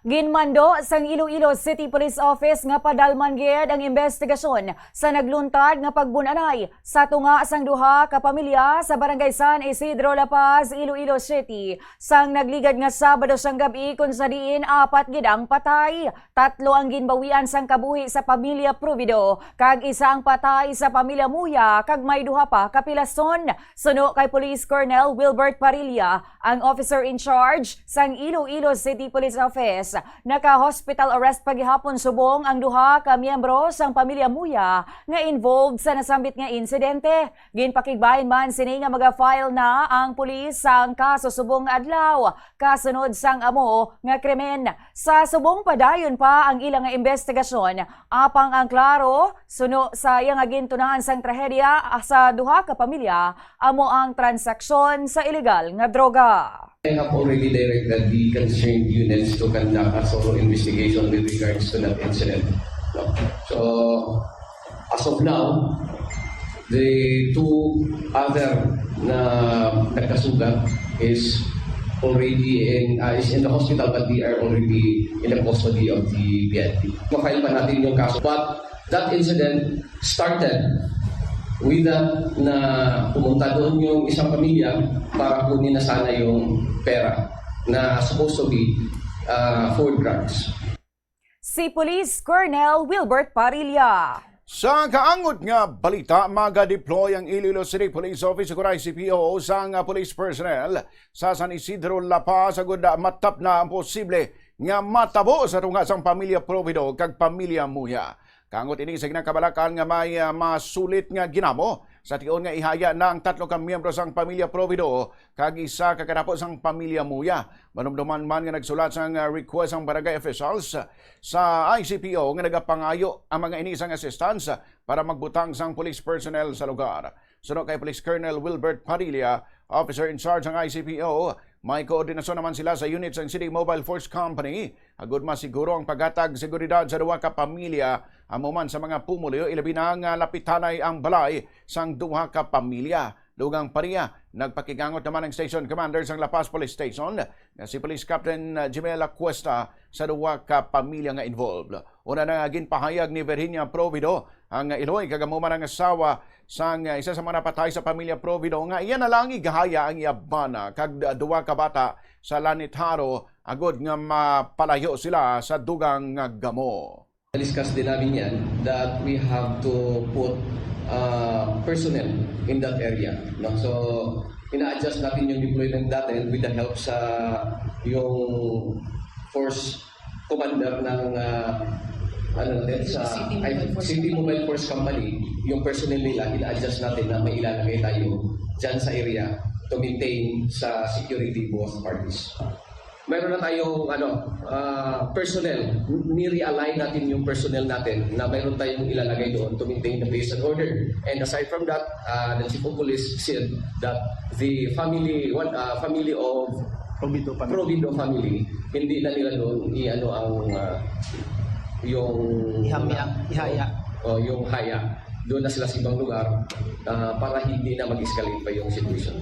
Ginmando sang Iloilo City Police Office nga padalman gyud ang investigasyon sa nagluntad nga pagbunanay sa tunga sang duha ka pamilya sa Barangay San Isidro La Paz, Iloilo City. Sang nagligad nga Sabado sang gabi kun sa diin 4 gid ang patay. 3 ang ginbawian sang kabuhi sa pamilya Provido kag isa ang patay sa pamilya Muya kag may duha pa kapilason. Suno kay Police Colonel Wilbert Parilla, ang officer in charge sang Iloilo City Police Office. Naka-hospital arrest pagihapon subong ang duha ka miyembro sang pamilya Muya nga involved sa nasambit nga insidente. Ginpakigbahin man sini nga maga-file na ang pulis sang kaso subong adlaw kasunod sang amo nga krimen. Sa subong padayon pa ang ilang nga investigasyon apang ang klaro suno sa iyang gintunahan sang trahedya sa duha ka pamilya amo ang transaksyon sa ilegal nga droga. I have already directed the concerned units to conduct a thorough investigation with regards to that incident. No? So, as of now, the two other na nagkasugat is is in the hospital, but they are already in the custody of the PNP. Ma-file pa natin yung kaso. But that incident started with that na pumunta doon yung isang pamilya para kunin na sana yung pera na supposed to be for drugs. Si Police Colonel Wilbert Parilla. Sa kaangot nga balita, maga-deploy ang Iloilo City Police Office o ICPO sang police personnel sa San Isidro La Paz agud matap na ang posible nga matabo sa tunga sang pamilya Provido kag pamilya Muya. Kangot ini sa ginakabalakan nga may masulit nga ginamo sa tion nga ihaya na ang 3 ka miyembro sang pamilya Provido kag isa ka kadapo sang pamilya Muya. Manumduman man nga nagsulat sang request ang barangay officials sa ICPO nga nagapangayo ang mga ini sang assistance para magbutang sang police personnel sa lugar. Suno kay Police Colonel Wilbert Padilla, officer in charge ng ICPO, may koordinasyon naman sila sa units ng City Mobile Force Company. Agud masiguro ang paghatag seguridad sa duha ka pamilya amuman sa mga pumulyo ilabi na nga lapitanay ang balay sang duha ka pamilya. Dugang Paria, nagpakigangot naman ang station commander sang La Paz Police Station na si Police Captain Jimela Cuesta sa duha ka pamilya nga involved. Una na ginpahayag ni Virginia Provido ang Iloy kagamuman ang asawa sang isa sa mga napatay sa pamilya Provido nga iyan na lang igahaya ang iabana kag duha ka bata sa Lanitaro agud nga mapalayo sila sa dugang nga gamo. Discuss din namin yan that we have to put personnel in that area. No? So, ina-adjust natin yung deployment natin with the help sa yung force commander ng City Mobile Force Company. Yung personnel nila, ina-adjust natin na may ilalagay tayo dyan sa area to maintain sa security both parties. Meron na tayong personnel, ni-realign natin yung personnel natin na meron tayong ilalagay doon to maintain the peace and order. And aside from that, the Chief of Police said that the family of Provido family, hindi na nila doon yung haya. Doon na sila sa ibang lugar para hindi na mag-escalate pa yung situation.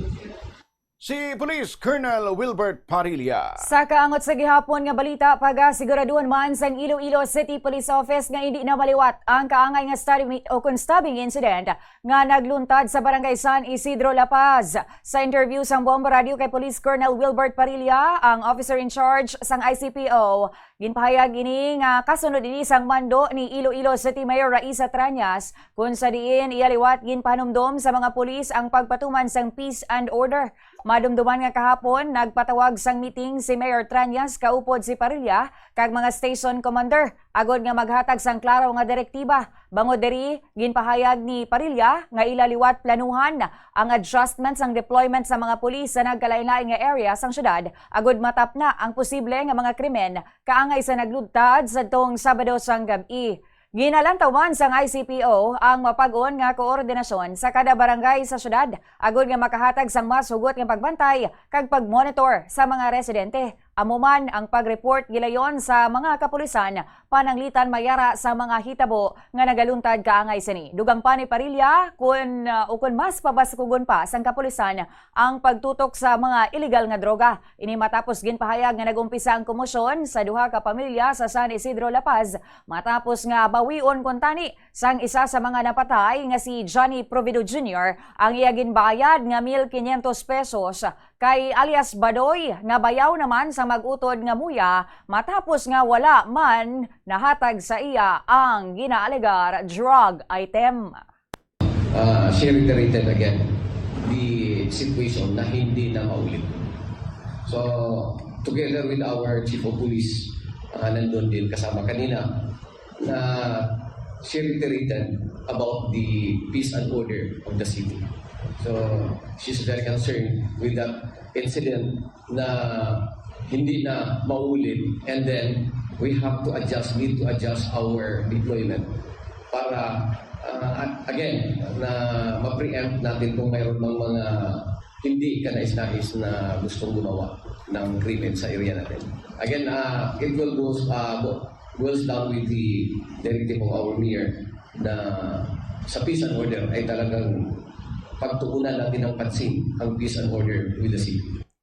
Si Police Colonel Wilbert Parilla. Sa kaangot sa gihapon nga balita, pagasiguraduhan man sang Iloilo City Police Office nga hindi na maliwat ang kaangay nga stabbing incident nga nagluntad sa Barangay San Isidro La Paz. Sa interview sang Bomba Radio kay Police Colonel Wilbert Parilla, ang officer in charge sang ICPO, ginpahayag ini nga kasunod ini sang mando ni Iloilo City Mayor Raisa Trañas kung sa diin iyaliwat ginpanumdom sa mga pulis ang pagpatuman sang peace and order. Madumduman nga kahapon, nagpatawag sang meeting si Mayor Trañas kaupod si Parilla kag mga station commander agod nga maghatag sang klaro nga direktiba. Bangod diri, ginpahayag ni Parilla nga ilaliwat planuhan ang adjustment sang deployment sa mga pulis sa nagkalain-lain nga area sang syudad agod matap na ang posible nga mga krimen kaangay sa naglugtad sa tong Sabado sang gabi. Ginalantawan sang ICPO ang mapag-on nga koordinasyon sa kada barangay sa syudad agud nga makahatag sang mas hugot nga pagbantay kag pagmonitor sa mga residente. Amuman ang pag-report gilayon sa mga kapulisan pananglitan mayara sa mga hitabo nga nagaluntad kaangay sini. Dugang pa ni Parilla kun mas pabaskugon pa sang kapulisan ang pagtutok sa mga illegal nga droga. Ini matapos ginpahayag nga nagumpisa ang komosyon sa duha ka pamilya sa San Isidro, La Paz matapos nga bawion kuntani sang isa sa mga napatay nga si Johnny Provido Jr. ang iya ginbayad nga 1,500 pesos kay alias Badoy nga bayaw naman sa mag-utod nga muya matapos nga wala man nahatag sa iya ang ginaalegar drug item. She reiterated again the situation na hindi na maulit. So, together with our Chief of Police, nandun din kasama kanina, na she reiterated about the peace and order of the city. So, she's very concerned with that incident na hindi na maulit, and then we have to need to adjust our deployment para again na ma-preempt natin kung mayroon ng mga hindi kanais-nais na gustong gumawa ng krimen sa area natin. Again, it will goes down with the directive of our mayor na sa peace and order ay talagang pagtuunan natin ng pansin ang peace and order with the city.